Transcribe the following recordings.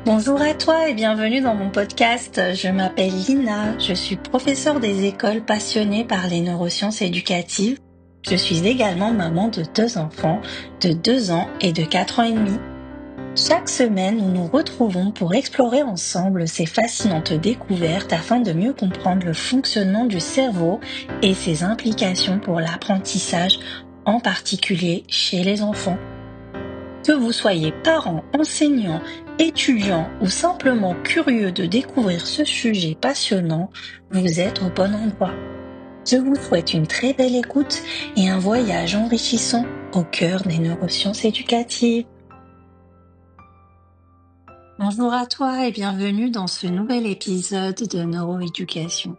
Bonjour à toi et bienvenue dans mon podcast. Je m'appelle Lina, je suis professeure des écoles passionnée par les neurosciences éducatives. Je suis également maman de deux enfants de 2 ans et de 4 ans et demi. Chaque semaine, nous nous retrouvons pour explorer ensemble ces fascinantes découvertes afin de mieux comprendre le fonctionnement du cerveau et ses implications pour l'apprentissage, en particulier chez les enfants. Que vous soyez parent, enseignant, étudiant ou simplement curieux de découvrir ce sujet passionnant, vous êtes au bon endroit. Je vous souhaite une très belle écoute et un voyage enrichissant au cœur des neurosciences éducatives. Bonjour à toi et bienvenue dans ce nouvel épisode de Neuroéducation.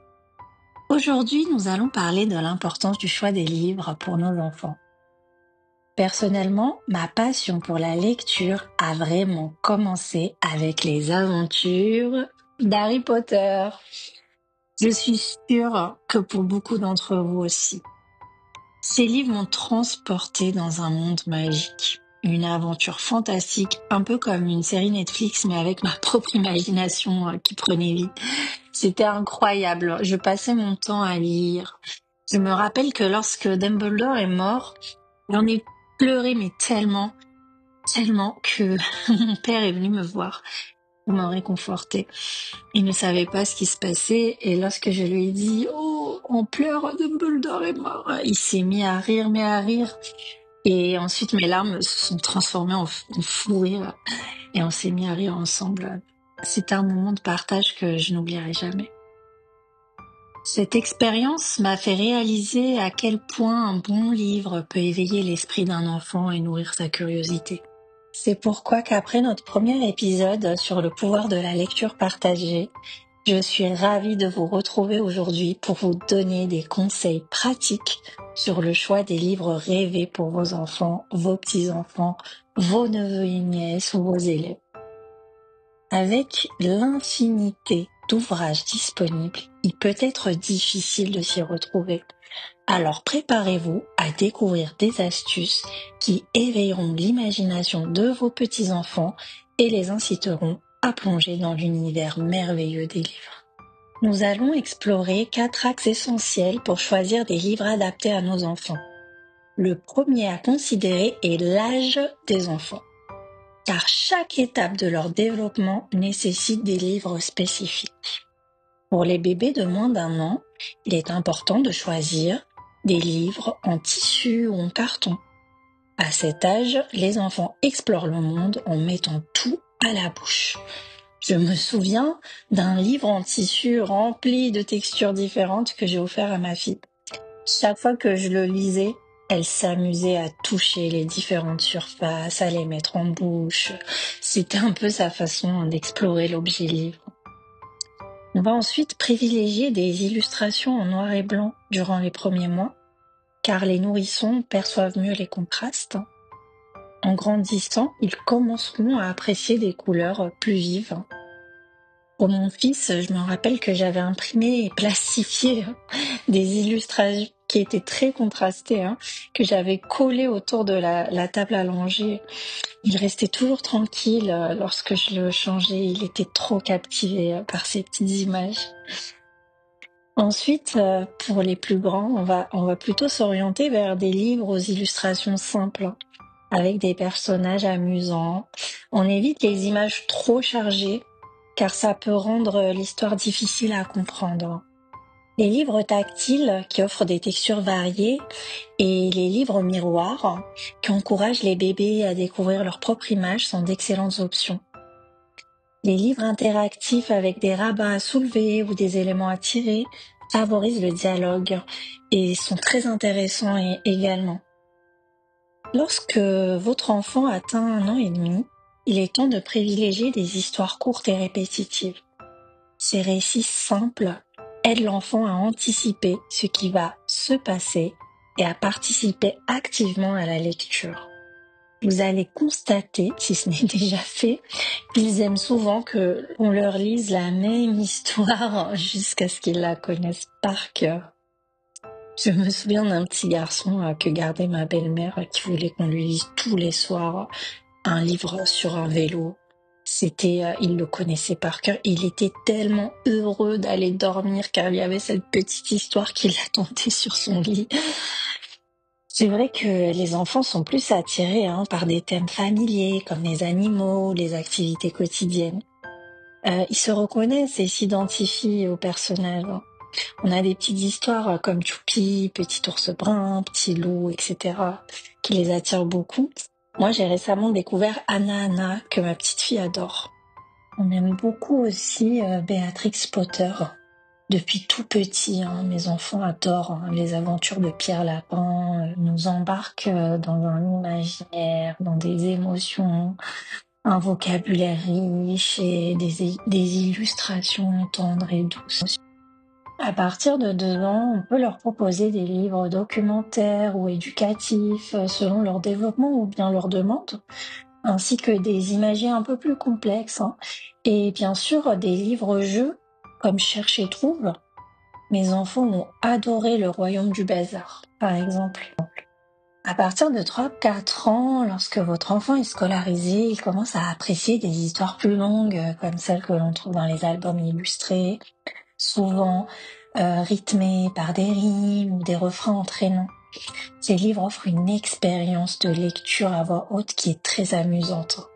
Aujourd'hui, nous allons parler de l'importance du choix des livres pour nos enfants. Personnellement, ma passion pour la lecture a vraiment commencé avec les aventures d'Harry Potter. Je suis sûre que pour beaucoup d'entre vous aussi. Ces livres m'ont transportée dans un monde magique. Une aventure fantastique, un peu comme une série Netflix, mais avec ma propre imagination qui prenait vie. C'était incroyable. Je passais mon temps à lire. Je me rappelle que lorsque Dumbledore est mort, j'en ai pleuré, mais tellement que mon père est venu me voir pour me réconforter. Il ne savait pas ce qui se passait et lorsque je lui ai dit «Oh, on pleure, Dumbledore est mort», il s'est mis à rire, mais à rire. Et ensuite, mes larmes se sont transformées en fou rire et on s'est mis à rire ensemble. C'était un moment de partage que je n'oublierai jamais. Cette expérience m'a fait réaliser à quel point un bon livre peut éveiller l'esprit d'un enfant et nourrir sa curiosité. C'est pourquoi qu'après notre premier épisode sur le pouvoir de la lecture partagée, je suis ravie de vous retrouver aujourd'hui pour vous donner des conseils pratiques sur le choix des livres rêvés pour vos enfants, vos petits-enfants, vos neveux et nièces ou vos élèves. Avec l'infinité d'ouvrages disponibles, il peut être difficile de s'y retrouver. Alors préparez-vous à découvrir des astuces qui éveilleront l'imagination de vos petits-enfants et les inciteront à plonger dans l'univers merveilleux des livres. Nous allons explorer 4 axes essentiels pour choisir des livres adaptés à nos enfants. Le premier à considérer est l'âge des enfants, car chaque étape de leur développement nécessite des livres spécifiques. Pour les bébés de moins d'1 an, il est important de choisir des livres en tissu ou en carton. À cet âge, les enfants explorent le monde en mettant tout à la bouche. Je me souviens d'un livre en tissu rempli de textures différentes que j'ai offert à ma fille. Chaque fois que je le lisais, elle s'amusait à toucher les différentes surfaces, à les mettre en bouche. C'était un peu sa façon d'explorer l'objet livre. On va ensuite privilégier des illustrations en noir et blanc durant les premiers mois, car les nourrissons perçoivent mieux les contrastes. En grandissant, ils commenceront à apprécier des couleurs plus vives. Pour mon fils, je me rappelle que j'avais imprimé et plastifié des illustrations qui étaient très contrastées, que j'avais collées autour de la table à langer. Il restait toujours tranquille lorsque je le changeais. Il était trop captivé par ces petites images. Ensuite, pour les plus grands, on va plutôt s'orienter vers des livres aux illustrations simples, avec des personnages amusants. On évite les images trop chargées, car ça peut rendre l'histoire difficile à comprendre. Les livres tactiles qui offrent des textures variées et les livres miroirs qui encouragent les bébés à découvrir leur propre image sont d'excellentes options. Les livres interactifs avec des rabats à soulever ou des éléments à tirer favorisent le dialogue et sont très intéressants également. Lorsque votre enfant atteint 1 an et demi, il est temps de privilégier des histoires courtes et répétitives. Ces récits simples aident l'enfant à anticiper ce qui va se passer et à participer activement à la lecture. Vous allez constater, si ce n'est déjà fait, qu'ils aiment souvent que l'on leur lise la même histoire jusqu'à ce qu'ils la connaissent par cœur. Je me souviens d'un petit garçon que gardait ma belle-mère qui voulait qu'on lui lise tous les soirs un livre sur un vélo. Il le connaissait par cœur. Il était tellement heureux d'aller dormir car il y avait cette petite histoire qui l'attendait sur son lit. C'est vrai que les enfants sont plus attirés par des thèmes familiers comme les animaux, les activités quotidiennes. Ils se reconnaissent et s'identifient aux personnages. On a des petites histoires comme Choupi, Petit ours brun, Petit loup, etc. qui les attirent beaucoup. Moi, j'ai récemment découvert Anna Anna que ma petite fille adore. On aime beaucoup aussi Béatrix Potter. Depuis tout petit, mes enfants adorent les aventures de Pierre Lapin, nous embarquent dans un imaginaire, dans des émotions, un vocabulaire riche et des illustrations tendres et douces. À partir de 2 ans, on peut leur proposer des livres documentaires ou éducatifs selon leur développement ou bien leur demande, ainsi que des imagiers un peu plus complexes, et bien sûr des livres-jeux comme Cherche et Trouve. Mes enfants ont adoré Le Royaume du Bazar, par exemple. À partir de 3-4 ans, lorsque votre enfant est scolarisé, il commence à apprécier des histoires plus longues, comme celles que l'on trouve dans les albums illustrés, souvent rythmés par des rimes ou des refrains entraînants. Ces livres offrent une expérience de lecture à voix haute qui est très amusante.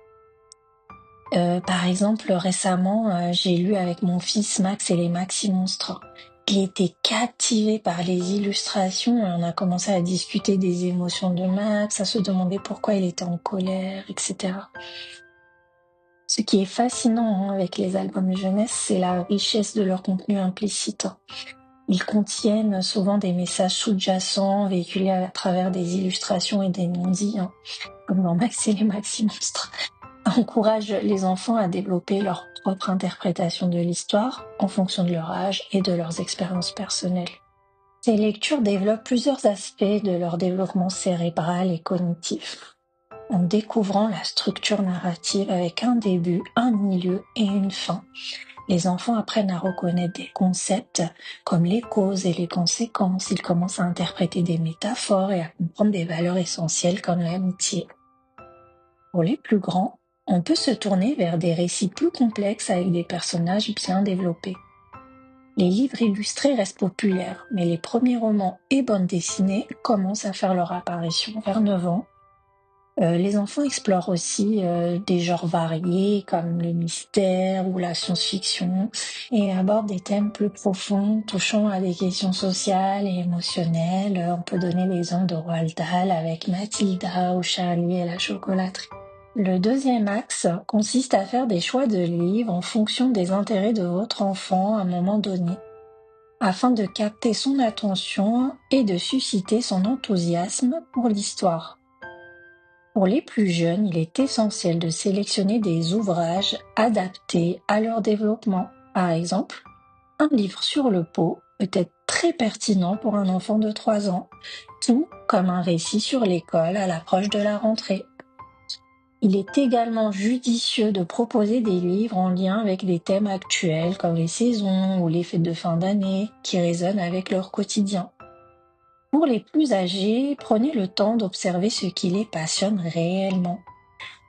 Par exemple, récemment, j'ai lu avec mon fils Max et les Maxi Monstres. Il était captivé par les illustrations et on a commencé à discuter des émotions de Max, à se demander pourquoi il était en colère, etc. Ce qui est fascinant avec les albums jeunesse, c'est la richesse de leur contenu implicite. Ils contiennent souvent des messages sous-jacents véhiculés à travers des illustrations et des non-dits, comme dans Max et les Maxi Monstres. Encourage les enfants à développer leur propre interprétation de l'histoire en fonction de leur âge et de leurs expériences personnelles. Ces lectures développent plusieurs aspects de leur développement cérébral et cognitif, en découvrant la structure narrative avec un début, un milieu et une fin. Les enfants apprennent à reconnaître des concepts comme les causes et les conséquences. Ils commencent à interpréter des métaphores et à comprendre des valeurs essentielles comme l'amitié. Pour les plus grands, on peut se tourner vers des récits plus complexes avec des personnages bien développés. Les livres illustrés restent populaires, mais les premiers romans et bandes dessinées commencent à faire leur apparition vers 9 ans. Les enfants explorent aussi des genres variés comme le mystère ou la science-fiction et abordent des thèmes plus profonds touchant à des questions sociales et émotionnelles. On peut donner l'exemple de Roald Dahl avec Mathilda ou Charlie et la chocolaterie. Le deuxième axe consiste à faire des choix de livres en fonction des intérêts de votre enfant à un moment donné, afin de capter son attention et de susciter son enthousiasme pour l'histoire. Pour les plus jeunes, il est essentiel de sélectionner des ouvrages adaptés à leur développement. Par exemple, un livre sur le pot peut être très pertinent pour un enfant de 3 ans, tout comme un récit sur l'école à l'approche de la rentrée. Il est également judicieux de proposer des livres en lien avec des thèmes actuels comme les saisons ou les fêtes de fin d'année qui résonnent avec leur quotidien. Pour les plus âgés, prenez le temps d'observer ce qui les passionne réellement.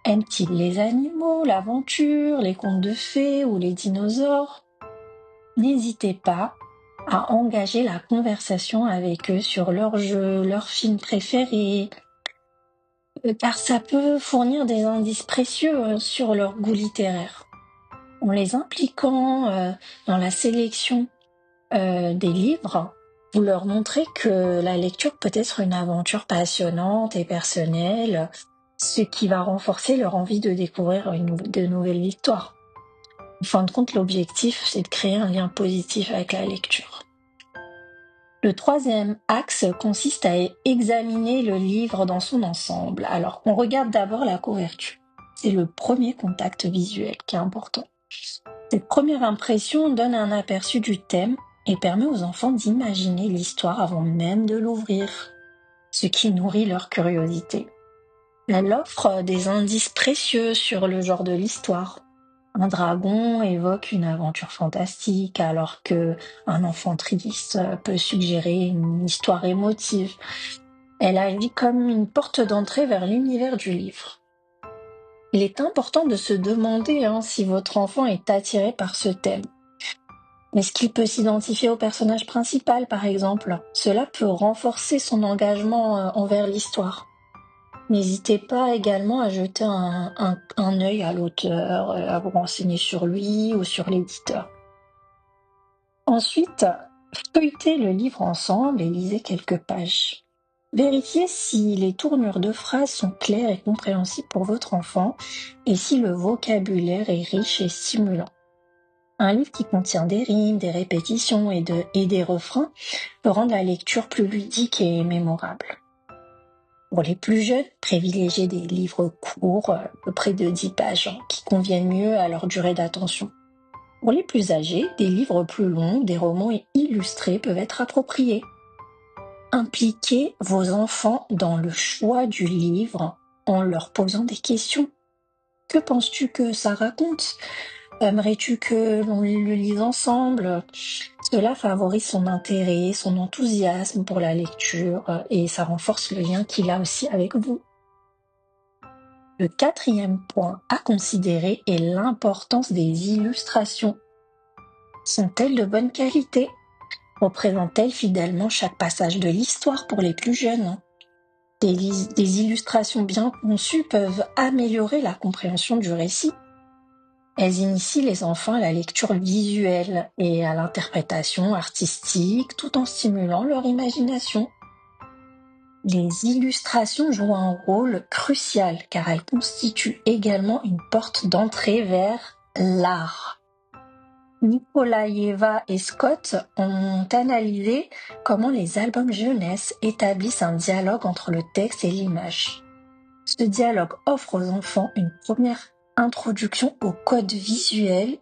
Aiment-ils les animaux, l'aventure, les contes de fées ou les dinosaures? N'hésitez pas à engager la conversation avec eux sur leurs jeux, leurs films préférés, car ça peut fournir des indices précieux sur leur goût littéraire. En les impliquant dans la sélection des livres, vous leur montrez que la lecture peut être une aventure passionnante et personnelle, ce qui va renforcer leur envie de découvrir de nouvelles histoires. En fin de compte, l'objectif, c'est de créer un lien positif avec la lecture. Le troisième axe consiste à examiner le livre dans son ensemble. Alors, on regarde d'abord la couverture. C'est le premier contact visuel qui est important. Cette première impression donne un aperçu du thème et permet aux enfants d'imaginer l'histoire avant même de l'ouvrir, ce qui nourrit leur curiosité. Elle offre des indices précieux sur le genre de l'histoire. Un dragon évoque une aventure fantastique, alors que un enfant triste peut suggérer une histoire émotive. Elle agit comme une porte d'entrée vers l'univers du livre. Il est important de se demander si votre enfant est attiré par ce thème. Est-ce qu'il peut s'identifier au personnage principal, par exemple? Cela peut renforcer son engagement envers l'histoire. N'hésitez pas également à jeter un œil à l'auteur, à vous renseigner sur lui ou sur l'éditeur. Ensuite, feuilletez le livre ensemble et lisez quelques pages. Vérifiez si les tournures de phrases sont claires et compréhensibles pour votre enfant et si le vocabulaire est riche et stimulant. Un livre qui contient des rimes, des répétitions et des refrains peut rendre la lecture plus ludique et mémorable. Pour les plus jeunes, privilégiez des livres courts, à peu près de 10 pages, qui conviennent mieux à leur durée d'attention. Pour les plus âgés, des livres plus longs, des romans illustrés peuvent être appropriés. Impliquez vos enfants dans le choix du livre en leur posant des questions. Que penses-tu que ça raconte? Aimerais-tu que l'on le lise ensemble? Cela favorise son intérêt, son enthousiasme pour la lecture et ça renforce le lien qu'il a aussi avec vous. Le 4e point à considérer est l'importance des illustrations. Sont-elles de bonne qualité? Représentent-elles fidèlement chaque passage de l'histoire pour les plus jeunes? Des illustrations bien conçues peuvent améliorer la compréhension du récit. Elles initient les enfants à la lecture visuelle et à l'interprétation artistique tout en stimulant leur imagination. Les illustrations jouent un rôle crucial car elles constituent également une porte d'entrée vers l'art. Nikolaeva et Scott ont analysé comment les albums jeunesse établissent un dialogue entre le texte et l'image. Ce dialogue offre aux enfants une première introduction aux codes visuels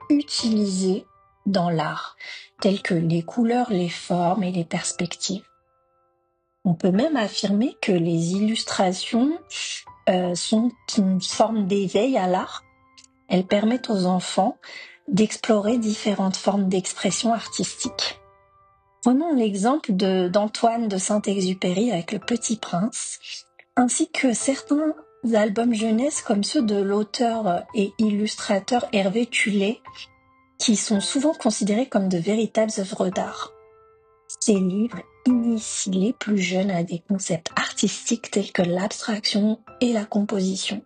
utilisés dans l'art, tels que les couleurs, les formes et les perspectives. On peut même affirmer que les illustrations sont une forme d'éveil à l'art. Elles permettent aux enfants d'explorer différentes formes d'expression artistique. Prenons l'exemple d'Antoine de Saint-Exupéry avec Le Petit Prince, ainsi que certains albums jeunesse comme ceux de l'auteur et illustrateur Hervé Tullet, qui sont souvent considérés comme de véritables œuvres d'art. Ces livres initient les plus jeunes à des concepts artistiques tels que l'abstraction et la composition.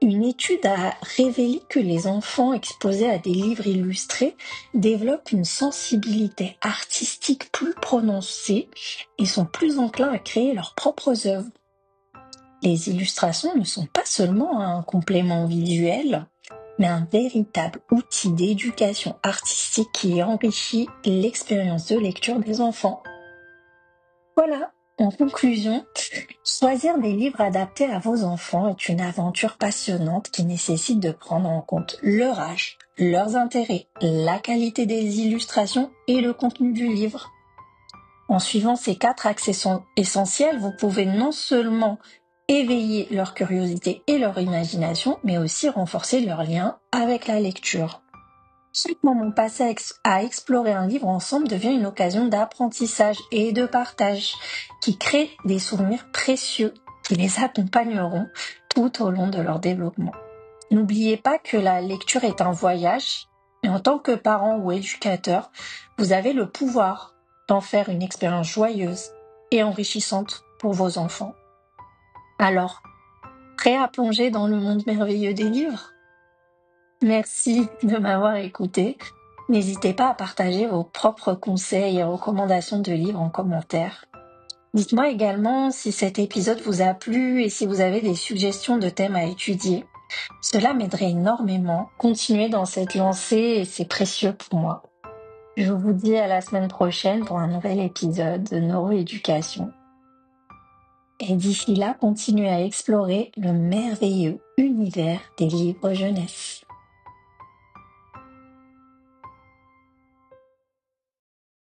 Une étude a révélé que les enfants exposés à des livres illustrés développent une sensibilité artistique plus prononcée et sont plus enclins à créer leurs propres œuvres. Les illustrations ne sont pas seulement un complément visuel, mais un véritable outil d'éducation artistique qui enrichit l'expérience de lecture des enfants. Voilà, en conclusion, choisir des livres adaptés à vos enfants est une aventure passionnante qui nécessite de prendre en compte leur âge, leurs intérêts, la qualité des illustrations et le contenu du livre. En suivant ces 4 axes essentiels, vous pouvez non seulement éveiller leur curiosité et leur imagination, mais aussi renforcer leur lien avec la lecture. Chaque moment passé à explorer un livre ensemble devient une occasion d'apprentissage et de partage qui crée des souvenirs précieux qui les accompagneront tout au long de leur développement. N'oubliez pas que la lecture est un voyage et en tant que parent ou éducateur, vous avez le pouvoir d'en faire une expérience joyeuse et enrichissante pour vos enfants. Alors, prêt à plonger dans le monde merveilleux des livres? Merci de m'avoir écouté. N'hésitez pas à partager vos propres conseils et recommandations de livres en commentaire. Dites-moi également si cet épisode vous a plu et si vous avez des suggestions de thèmes à étudier. Cela m'aiderait énormément. Continuez dans cette lancée et c'est précieux pour moi. Je vous dis à la semaine prochaine pour un nouvel épisode de Neuroéducation. Et d'ici là, continuez à explorer le merveilleux univers des livres jeunesse.